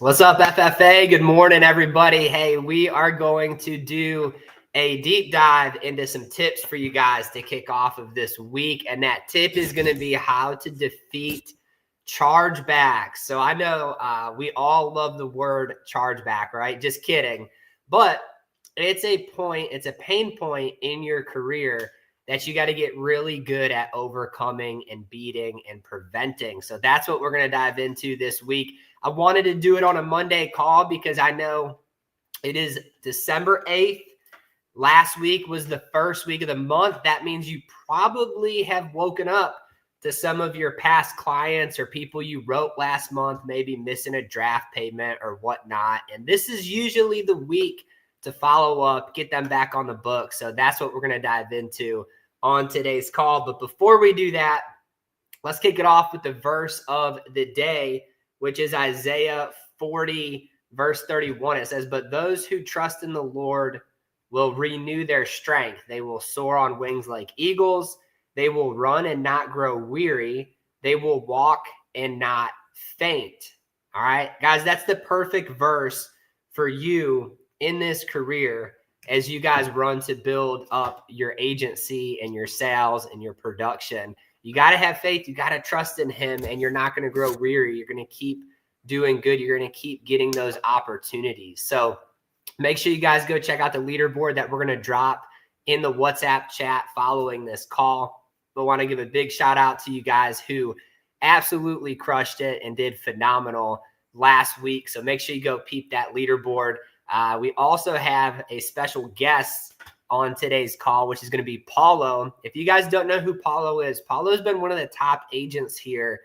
What's up, FFA? Good morning, everybody. Hey, we are going to do a deep dive into some tips for you guys to kick off of this week. And that tip is going to be how to defeat chargebacks. So I know we all love the word chargeback, right? Just kidding. But it's a pain point in your career that you got to get really good at overcoming and beating and preventing. So that's what we're going to dive into this week. I wanted to do it on a Monday call because I know it is December 8th. Last week was the first week of the month. That means you probably have woken up to some of your past clients or people you wrote last month, maybe missing a draft payment or whatnot. And this is usually the week to follow up, get them back on the book. So that's what we're going to dive into on today's call. But before we do that, let's kick it off with the verse of the day, which is Isaiah 40, verse 31. It says, "But those who trust in the Lord will renew their strength. They will soar on wings like eagles. They will run and not grow weary. They will walk and not faint." All right, guys, that's the perfect verse for you in this career as you guys run to build up your agency and your sales and your production. You got to have faith. You got to trust in him, and you're not going to grow weary. You're going to keep doing good. You're going to keep getting those opportunities. So make sure you guys go check out the leaderboard that we're going to drop in the WhatsApp chat following this call. But I want to give a big shout out to you guys who absolutely crushed it and did phenomenal last week. So make sure you go peep that leaderboard. We also have a special guest on today's call, which is going to be Paulo. If you guys don't know who Paulo is, Paulo's been one of the top agents here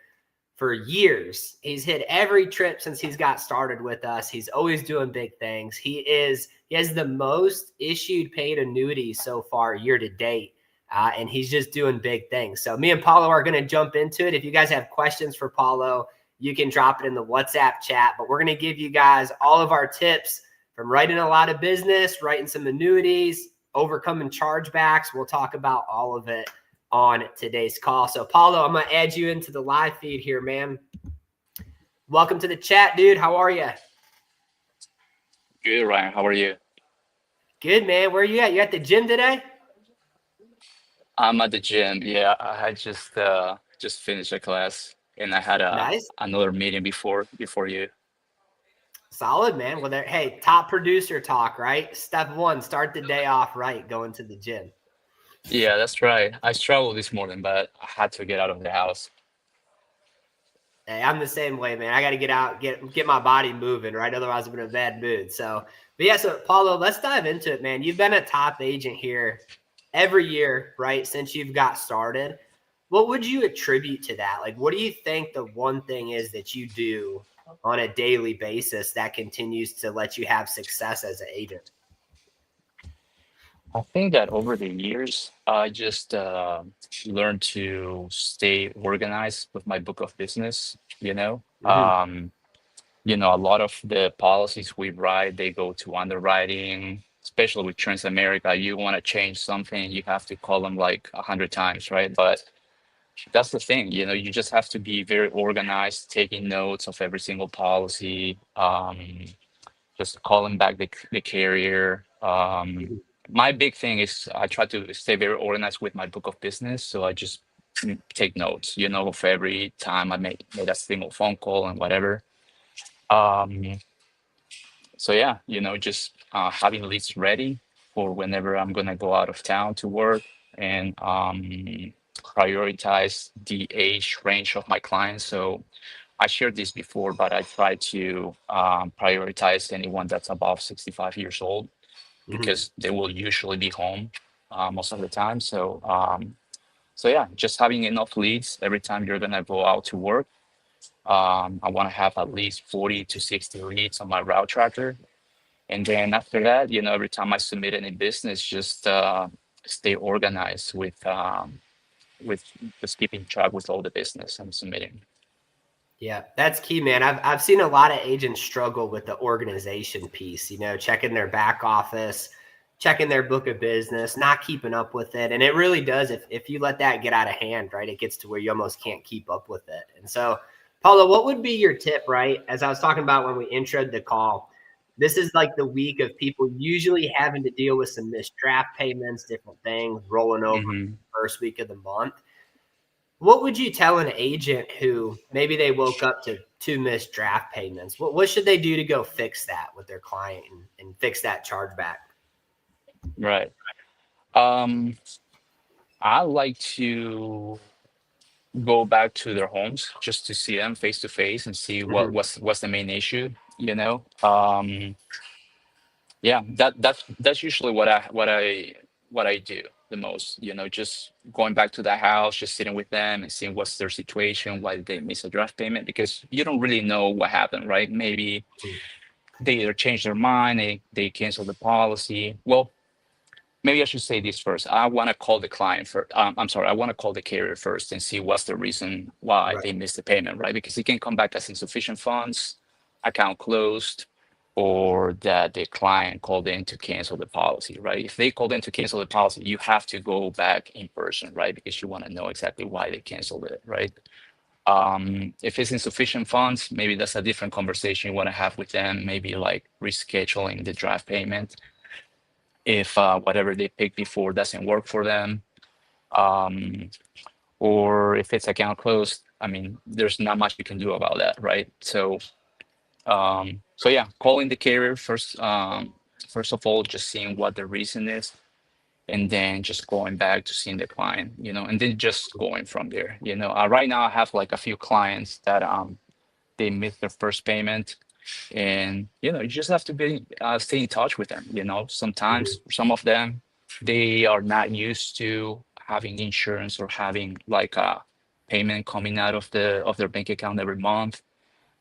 for years. He's hit every trip since he's got started with us. He's always doing big things. He has the most issued paid annuities so far year to date. And he's just doing big things. So me and Paulo are going to jump into it. If you guys have questions for Paulo, you can drop it in the WhatsApp chat. But we're going to give you guys all of our tips from writing a lot of business, writing some annuities, overcoming chargebacks. We'll talk about all of it on today's call. So Paulo, I'm going to add you into the live feed here, man. Welcome to the chat, dude. How are you? Good, Ryan. How are you? Good, man. Where are you at? You at the gym today? I'm at the gym. Yeah, I had just finished a class, and I had Nice. another meeting before you. Solid, man. Well, hey, top producer talk, right? Step one, start the day off right, going to the gym. Yeah, that's right. I struggled this morning, but I had to get out of the house. Hey, I'm the same way, man. I got to get out, get my body moving, right? Otherwise, I'm in a bad mood. So, but yeah, so Paulo, let's dive into it, man. You've been a top agent here every year, right, since you've got started. What would you attribute to that? Like, what do you think the one thing is that you do on a daily basis that continues to let you have success as an agent? I think that over the years, I just learned to stay organized with my book of business. Mm-hmm. A lot of the policies we write, they go to underwriting, especially with Transamerica. You want to change something, you have to call them like 100 times, right? But that's the thing, you just have to be very organized, taking notes of every single policy, just calling back the carrier. My big thing is I try to stay very organized with my book of business. So I just take notes, of every time I made a single phone call and whatever. Um, so yeah, just having leads ready for whenever I'm gonna go out of town to work, and prioritize the age range of my clients. So I shared this before, but I try to prioritize anyone that's above 65 years old Mm-hmm. because they will usually be home most of the time. So yeah, just having enough leads every time you're gonna go out to work. I want to have at least 40 to 60 leads on my route tracker. And then after that, every time I submit any business, just stay organized with just keeping track with all the business I'm submitting. Yeah, that's key, man. I've seen a lot of agents struggle with the organization piece, checking their back office, checking their book of business, not keeping up with it. And it really does. If you let that get out of hand, right, it gets to where you almost can't keep up with it. And so Paulo, what would be your tip, right? As I was talking about when we introed the call, this is like the week of people usually having to deal with some missed draft payments, different things rolling over Hmm. first week of the month. What would you tell an agent who maybe they woke up to two missed draft payments? What should they do to go fix that with their client and fix that chargeback? Right. Um, I like to go back to their homes just to see them face to face and see Mhm. what's the main issue, you know. Yeah, that's usually what I do the most, just going back to the house, just sitting with them and seeing what's their situation, why did they miss a draft payment, because you don't really know what happened, right? Maybe they either changed their mind, they cancel the policy. Well, maybe I should say this first. I want to call the client first. I'm sorry, I want to call the carrier first and see what's the reason why Right. they missed the payment, right? Because it can come back as insufficient funds, account closed, or that the client called in to cancel the policy, right? If they called in to cancel the policy, you have to go back in person, right? Because you want to know exactly why they canceled it, right? If it's insufficient funds, maybe that's a different conversation you want to have with them, maybe like rescheduling the draft payment if whatever they picked before doesn't work for them, um, or if it's account closed. I mean, there's not much you can do about that, right? So yeah, calling the carrier first. First of all, just seeing what the reason is, and then just going back to seeing the client, and then just going from there. Right now I have like a few clients that they missed their first payment, and you just have to be stay in touch with them. Sometimes Mhm. some of them, they are not used to having insurance or having like a payment coming out of their bank account every month.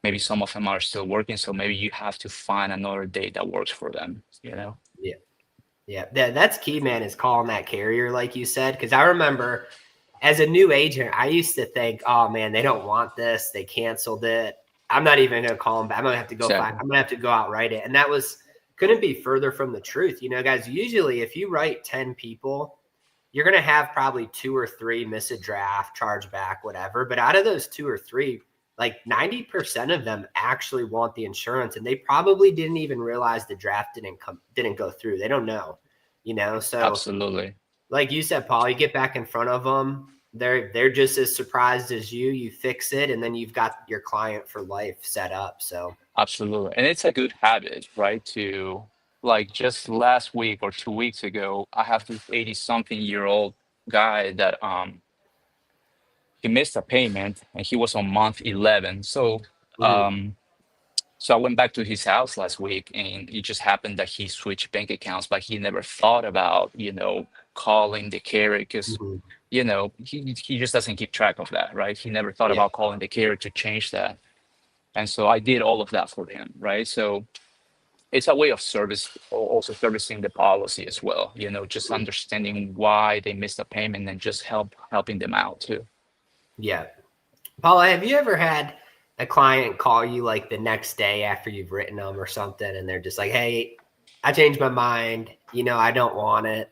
Maybe some of them are still working, so maybe you have to find another date that works for them. Yeah. Yeah, that's key, man, is calling that carrier, like you said. Because I remember as a new agent, I used to think, oh man, they don't want this. They canceled it. I'm not even going to call them back. I'm going to have to go find, Exactly. I'm going to have to go out write it. And that couldn't be further from the truth. Guys, usually if you write 10 people, you're going to have probably two or three miss a draft, charge back, whatever. But out of those two or three, like 90% of them actually want the insurance, and they probably didn't even realize the draft didn't go through. They don't know, So Absolutely. like you said, Paul, you get back in front of them. They're just as surprised as you. You fix it, and then you've got your client for life set up. So Absolutely. And it's a good habit, right? To like just last week or 2 weeks ago, I have this 80 something year old guy that he missed a payment and he was on month 11. mhm, So I went back to his house last week, and it just happened that he switched bank accounts, but he never thought about, calling the carrier because, mhm, he just doesn't keep track of that, right? He never thought yeah, about calling the carrier to change that. And so I did all of that for him, right? So it's a way of also servicing the policy as well, just mhm, understanding why they missed a payment and just helping them out too. yeah. Paula, have you ever had a client call you like the next day after you've written them or something, and they're just like, "Hey, I changed my mind. I don't want it."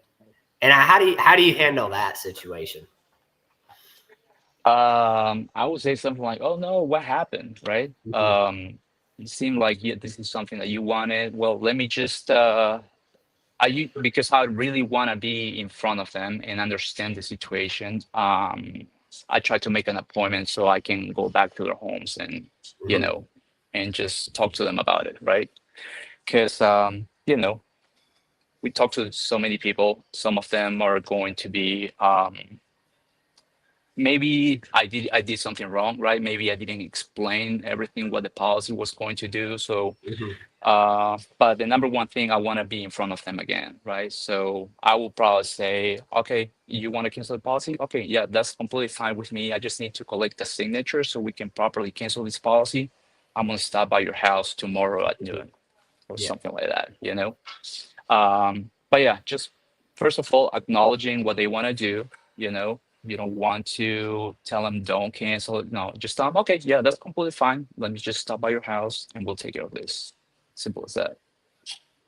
And how do you handle that situation? I would say something like, "Oh no, what happened?" Right? Mhm, It seemed like, yeah, this is something that you wanted. Well, let me just because I really want to be in front of them and understand the situation. I try to make an appointment so I can go back to their homes and you mhm, know and just talk to them about it, right? Because we talk to so many people. Some of them are going to be maybe I did something wrong, right? Maybe I didn't explain everything what the policy was going to do. So, mhm, but the number one thing, I want to be in front of them again, right? So I will probably say, okay, you want to cancel the policy? Okay, yeah, that's completely fine with me. I just need to collect the signature so we can properly cancel this policy. I'm gonna stop by your house tomorrow at mhm. noon or Yeah, something like that. But yeah, just first of all, acknowledging what they want to do. You don't want to tell them don't cancel it. No, just tell them, okay, yeah, that's completely fine. Let me just stop by your house and we'll take care of this. Simple as that.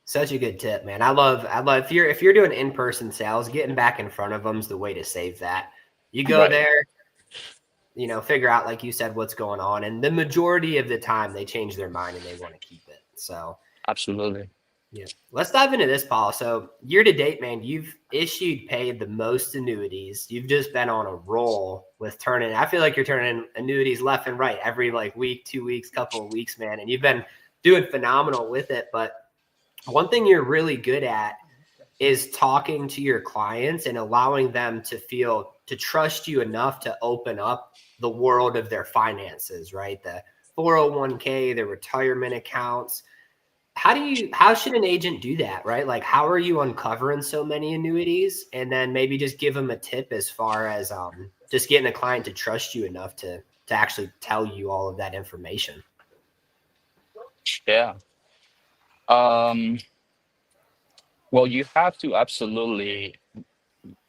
such a good tip, man. I love if you're doing in-person sales, getting back in front of them's the way to save that. You go Right. there, figure out, like you said, what's going on. And the majority of the time they change their mind and they want to keep it. So Absolutely. yeah. Let's dive into this, Paul. So year to date, man, you've paid the most annuities. You've just been on a roll with turning. I feel like you're turning annuities left and right every like week, 2 weeks, couple of weeks, man. And you've been doing phenomenal with it. But one thing you're really good at is talking to your clients and allowing them to trust you enough to open up the world of their finances, right? The 401k, the retirement accounts. How should an agent do that, right? Like, how are you uncovering so many annuities? And then maybe just give them a tip as far as just getting a client to trust you enough to actually tell you all of that information. Yeah. Um, well, you have to absolutely,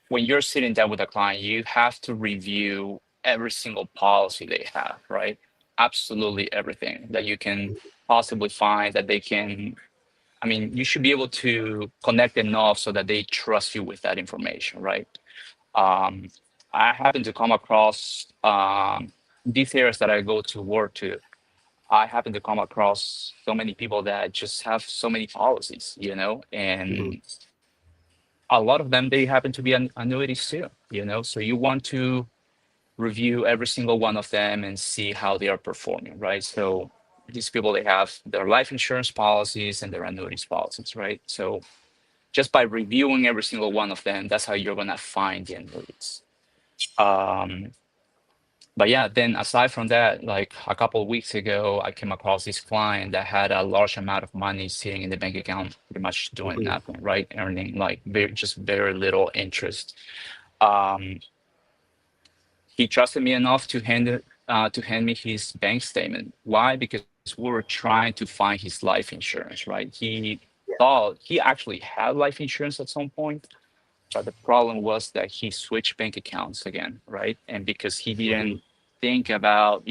when you're sitting down with a client, you have to review every single policy they have, right? Absolutely everything that you can possibly find that they can. I mean, you should be able to connect enough so that they trust you with that information, right? Um, I happen to come across these areas that I go to work to. I happen to come across so many people that just have so many policies, Mhm. and a lot of them they happen to be annuities too. So you want to review every single one of them and see how they are performing, right? So these people they have their life insurance policies and their annuities policies, right? So just by reviewing every single one of them, that's how you're gonna find the annuities. Um, but yeah, then aside from that, like a couple of weeks ago, I came across this client that had a large amount of money sitting in the bank account, pretty much doing Mhm. nothing, right? Earning like just very little interest. Um, he trusted me enough to hand me his bank statement. Why? Because we were trying to find his life insurance, right? He thought he actually had life insurance at some point, but the problem was that he switched bank accounts again, right? And because he Mhm. didn't think about,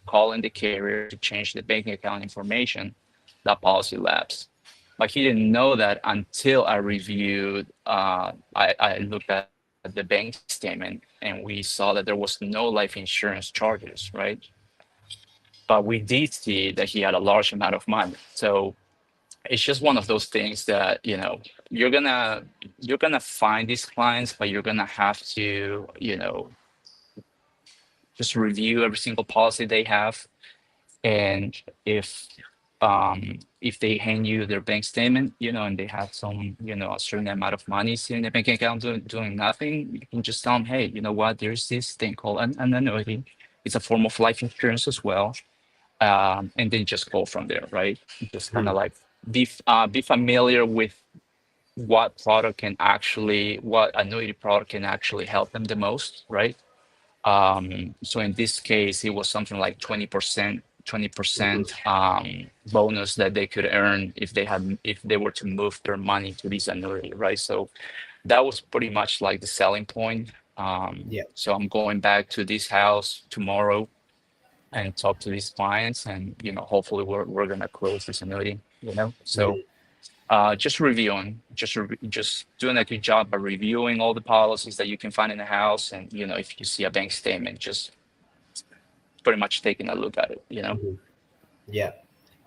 calling the carrier to change the bank account information, that policy lapsed. But he didn't know that until I reviewed, I looked at the bank statement and we saw that there was no life insurance charges, right? But we did see that he had a large amount of money. So it's just one of those things that you're gonna you're gonna find these clients, but you're gonna have to just review every single policy they have. And if they hand you their bank statement, and they have some a certain amount of money sitting in the bank account doing nothing, you can just tell them, hey, you know what, there's this thing called an annuity. It's a form of life insurance as well. And then just go from there, right? Just kind of Mhm. like be familiar with what annuity product can actually help them the most, right? So in this case, it was something like 20% Mhm. bonus that they could earn if they were to move their money to this annuity, right? So that was pretty much like the selling point. Yeah. So I'm going back to this house tomorrow and talk to these clients, and hopefully we're gonna close this annuity. So Mhm. just reviewing, just doing a good job by reviewing all the policies that you can find in the house, and if you see a bank statement, just pretty much taking a look at it. Mhm. Yeah.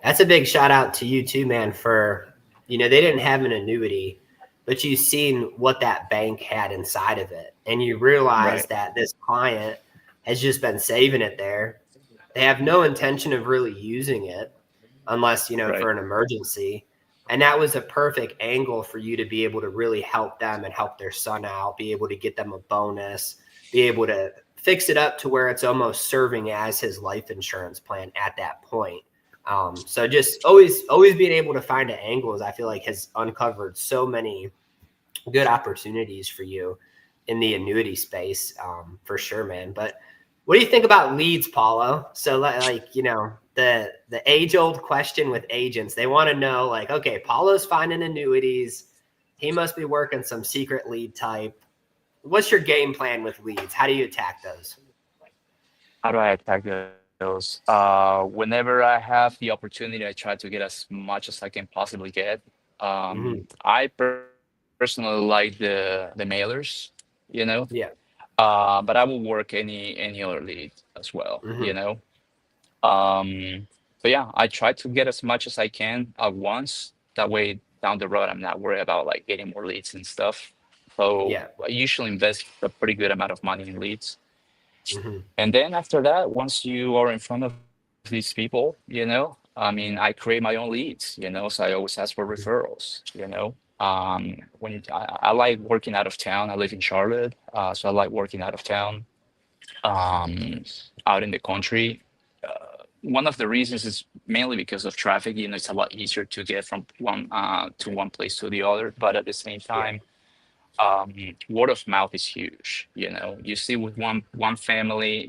That's a big shout out to you too, man, for, they didn't have an annuity, but you seen what that bank had inside of it. And you realize Right, that this client has just been saving it there. They have no intention of really using it unless, right, for an emergency. And that was a perfect angle for you to be able to really help them and help their son out, be able to get them a bonus, be able to fix it up to where it's almost serving as his life insurance plan at that point. So just always being able to find an angles, I feel like has uncovered so many good opportunities for you in the annuity space, for sure, man. But what do you think about leads, Paulo? So like, the age old question with agents, they want to know like, okay, Paulo's finding annuities. He must be working some secret lead type. What's your game plan with leads? How do you attack those? how do I attack those? Whenever I have the opportunity, I try to get as much as I can possibly get. Hmm. I personally like the mailers, you know Yeah. But I will work any other lead as well, Mm-hmm. you know. But yeah, I try to get as much as I can at once. That way, down the road, I'm not worried about like getting more leads and stuff. So Yeah. I usually invest a pretty good amount of money in leads. Mm-hmm. And then after that, once you are in front of these people, I mean, I create my own leads, so I always ask for referrals. I like working out of town. I live in Charlotte, so I like working out of town, um, out in the country. One of the reasons is mainly because of traffic. It's a lot easier to get from one place to the other, but at the same Yeah. time, word of mouth is huge. You see with one family,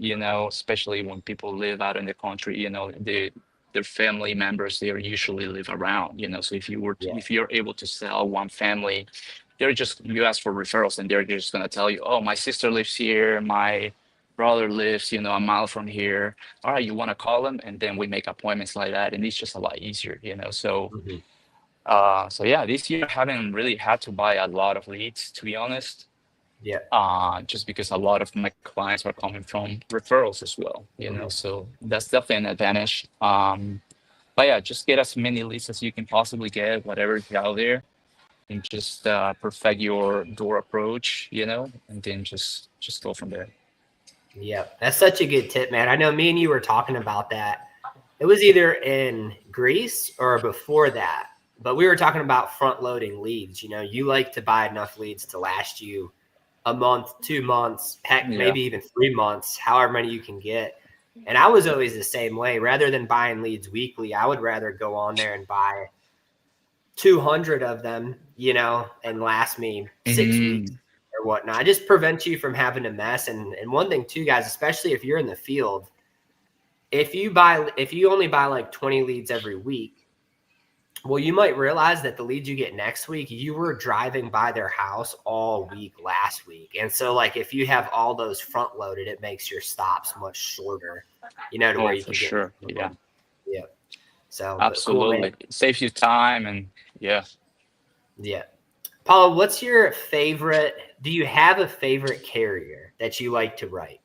especially when people live out in the country, their family members they usually live around. So Yeah. if you're able to sell one family, you ask for referrals and they're just gonna tell you, oh, my sister lives here, my brother lives, a mile from here. All right, you want to call them, and then we make appointments like that, and it's just a lot easier. Mm-hmm. So yeah, this year I haven't really had to buy a lot of leads, to be honest. Yeah. Just because a lot of my clients are coming from referrals as well. Mm-hmm. So that's definitely an advantage. But yeah, just get as many leads as you can possibly get, whatever is out there, and just perfect your door approach, and then just go from there. Yeah. That's such a good tip, man. I know me and you were talking about that. It was either in Greece or before that, but we were talking about front loading leads. You like to buy enough leads to last you a month, 2 months, heck, Yeah. maybe even 3 months, however many you can get. And I was always the same way. Rather than buying leads weekly, I would rather go on there and buy 200 of them, and last me 6 weeks Hmm. or whatnot. It just prevents you from having a mess. And one thing too, guys, especially if you're in the field, if you only buy like 20 leads every week, well, you might realize that the leads you get next week, you were driving by their house all week last week. And so, like, if you have all those front loaded, it makes your stops much shorter, to where Oh, you for can get sure. more Yeah, money. Yeah. So, but cool, man. absolutely. It saves you time and yeah. Yeah. Paula, what's your favorite? Do you have a favorite carrier that you like to write?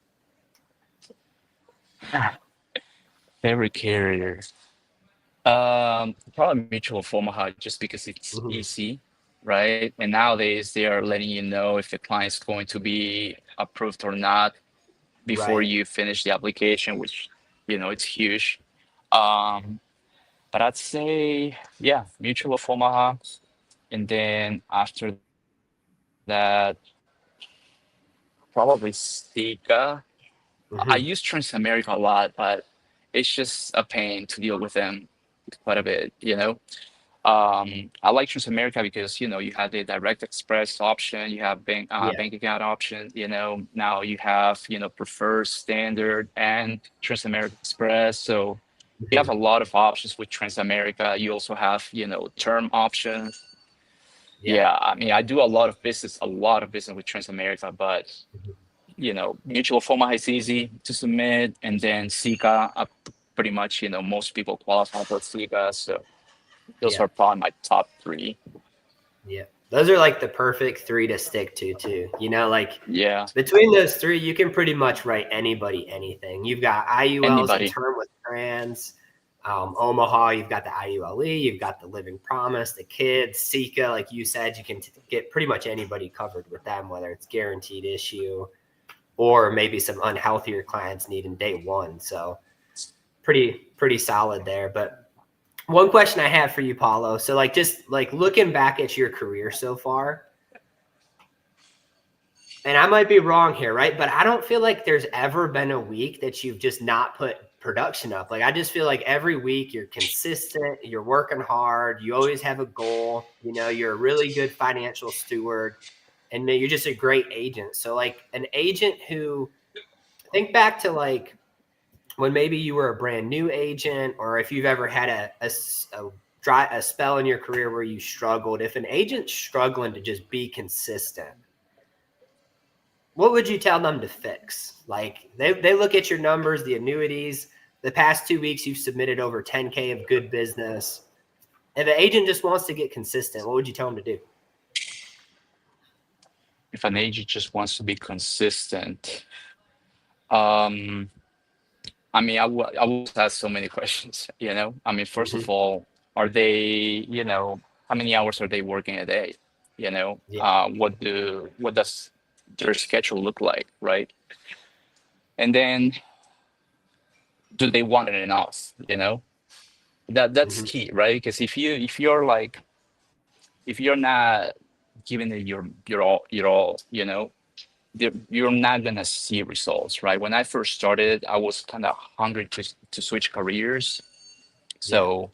Favorite carrier. Probably Mutual of Omaha just because it's Mhm. easy, right? And nowadays they are letting you know if the client's going to be approved or not before Right. you finish the application, which it's huge. Um, but I'd say yeah, Mutual of Omaha, and then after that, probably Stika. I use Hmm. Transamerica a lot, but it's just a pain to deal with them quite a bit. I like Transamerica because you have the direct express option, you have Yeah. bank account option. Now you have preferred standard and Transamerica Express. So you have Hmm. a lot of options with Transamerica. You also have term options. Yeah. Yeah, I mean I do a lot of business with Transamerica, but Mhm. Mutual Forma is easy to submit, and then Sika, pretty much most people qualify for Sika, so those Yeah. are probably my top three. Yeah. Those are like the perfect three to stick to, too. Like Yeah, between those three, you can pretty much write anybody anything. You've got IULs and anybody. term with trans. Omaha, you've got the IULE, you've got the Living Promise, the kids, Sika, like you said, you can get pretty much anybody covered with them, whether it's guaranteed issue or maybe some unhealthier clients needing day one. So pretty solid there. But one question I have for you, Paulo. So like just like looking back at your career so far, and I might be wrong here, right? But I don't feel like there's ever been a week that you've just not put production up. Like I just feel like every week you're consistent, you're working hard, you always have a goal, you're a really good financial steward, and you're just a great agent. So like an agent who think back to like when maybe you were a brand new agent, or if you've ever had a spell in your career where you struggled. If an agent's struggling to just be consistent, what would you tell them to fix? Like they look at your numbers, the annuities. The past 2 weeks, you've submitted over 10K of good business. If an agent just wants to get consistent, what would you tell them to do? if an agent just wants to be consistent, um, I mean, I will ask so many questions, you know. I mean, first of Hmm. all, are they, you know, how many hours are they working a day? You know, Yeah. what does their schedule look like, right? And then do they want it enough, you know? That's Hmm. key, right? Because if you're like if you're not giving it your all, you know, you're not gonna see results, right? When I first started, I was kind of hungry to switch careers. Yeah. So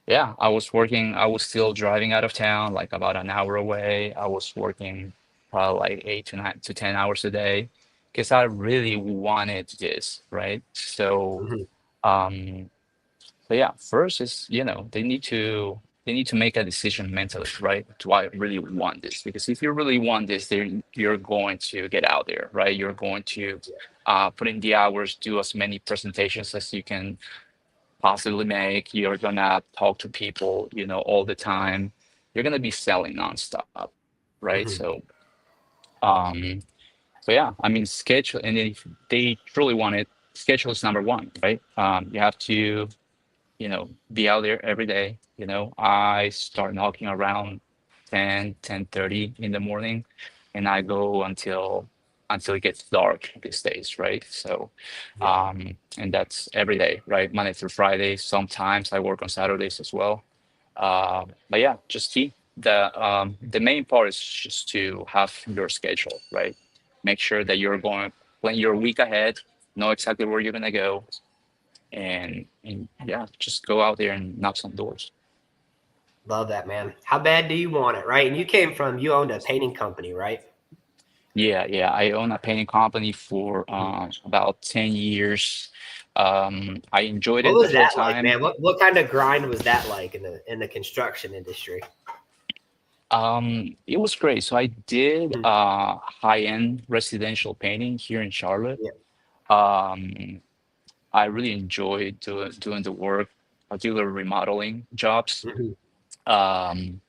yeah, I was working, I was still driving out of town, like about an hour away. I was working probably like 8 to 10 hours a day because I really wanted this, right? So Hmm. um so yeah, first is, you know, they need to make a decision mentally, right? Do I really want this? Because if you really want this, then you're going to get out there, right? You're going to put in the hours, do as many presentations as you can possibly make. You're gonna talk to people, you know, all the time. You're gonna be selling nonstop, right? Hmm. Um, so yeah, I mean, schedule, and if they truly want it, schedule is number one, right? You have to, you know, be out there every day. You know, I start knocking around 10:30 in the morning, and I go until it gets dark these days, right? So, Yeah. and that's every day, right? Monday through Friday. Sometimes I work on Saturdays as well. But yeah, just key. The main part is just to have your schedule, right? Make sure that you're going plan your week ahead, know exactly where you're gonna go, and yeah, just go out there and knock some doors. Love that, man. How bad do you want it, right? And you owned a painting company, right? Yeah, yeah. I own a painting company for Mhm. about 10 years. I enjoyed What it the was whole that like, time. man? What kind of grind was that like in the construction industry? It was great. So I did Mhm. high-end residential painting here in Charlotte. Yeah. Um, I really enjoyed doing the work, particularly remodeling jobs. Hmm. Um,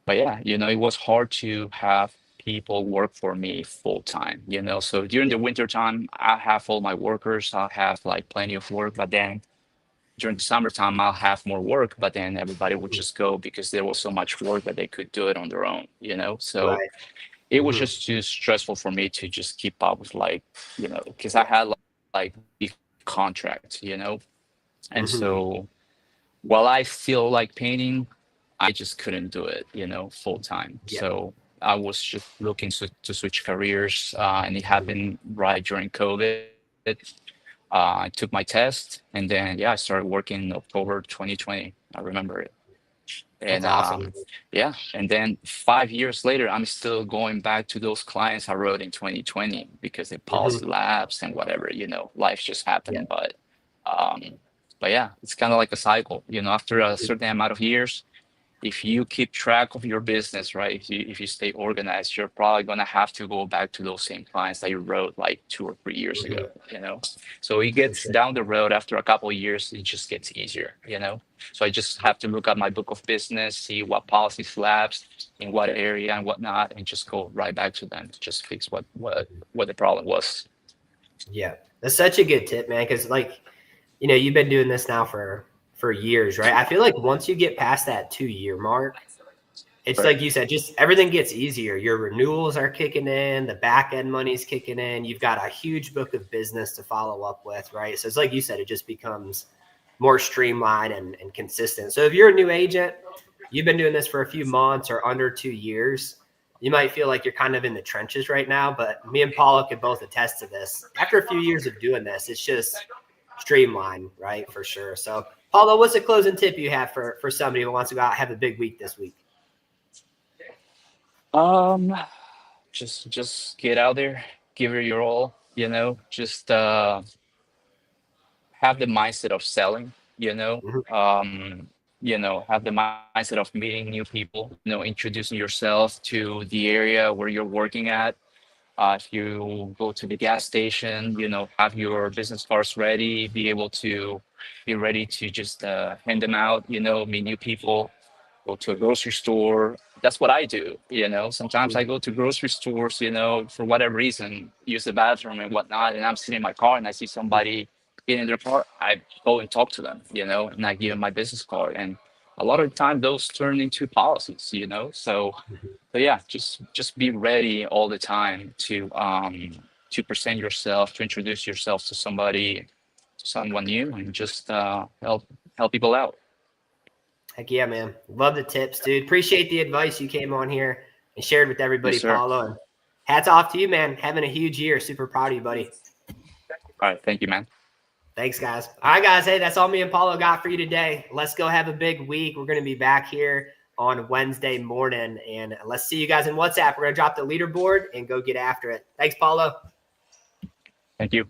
but yeah, you know, it was hard to have people work for me full time, you know. So during Yeah. the winter time, I have all my workers, I'll have like plenty of work, but then during the summertime, I'll have more work, but then everybody would Mhm. just go because there was so much work that they could do it on their own, you know. So Right. it was Hmm. just too stressful for me to just keep up with like, you know, because I Yeah. had like big contracts, you know. And Hmm. so while I still like painting, I just couldn't do it, you know, full time. Yeah. So I was just looking to switch careers, and it Hmm. happened right during COVID. I took my test, and then yeah, I started working in October 2020. I remember it, and That's awesome. yeah, and then 5 years later, I'm still going back to those clients I wrote in 2020 because the Hmm. policy lapsed and whatever, you know, life just Yeah. happened. Um, but yeah, it's kind of like a cycle, you know, after a certain amount of years, if you keep track of your business, right? If you stay organized, you're probably gonna have to go back to those same clients that you wrote like 2 or 3 years ago, Hmm. you know? So it For gets sure. down the road after a couple of years, it just gets easier, you know? So I just have to look at my book of business, see what policies lapsed in what area and whatnot, and just go right back to them to just fix what the problem was. Yeah. That's such a good tip, man. Because like, you've been doing this now for years, right? I feel like once you get past that 2 year mark, it's Right. like you said, just everything gets easier. Your renewals are kicking in, the back end money's kicking in. You've got a huge book of business to follow up with, right? So it's like you said, it just becomes more streamlined and consistent. So if you're a new agent, you've been doing this for a few months or under 2 years, you might feel like you're kind of in the trenches right now. But me and Paula could both attest to this. After a few years of doing this, it's just streamlined, right? For sure. So Paula, what's a closing tip you have for somebody who wants to go out have a big week this week? Um, just get out there, give it your all, you know, just have the mindset of selling, Mhm. have the mindset of meeting new people, introducing yourself to the area where you're working at. If you go to the gas station, have your business cards ready, be ready to just hand them out, meet new people. go to a grocery store. That's what I do. Sometimes I go to grocery stores, for whatever reason, use the bathroom and whatnot, and I'm sitting in my car and I see somebody get in their car. I go and talk to them, and I give them my business card. And a lot of the time those turn into policies, so yeah, just be ready all the time to present yourself, to introduce yourself to somebody, to someone new, and just help people out. Heck yeah, man. Love the tips, dude. Appreciate the advice you came on here and shared with everybody, Yes, sir. Paulo. And hats off to you, man. Having a huge year. Super proud of you, buddy. All right, thank you, man. Thanks, guys. All right, guys. Hey, that's all me and Paulo got for you today. Let's go have a big week. We're going to be back here on Wednesday morning. And let's see you guys in WhatsApp. We're going to drop the leaderboard and go get after it. Thanks, Paulo. Thank you.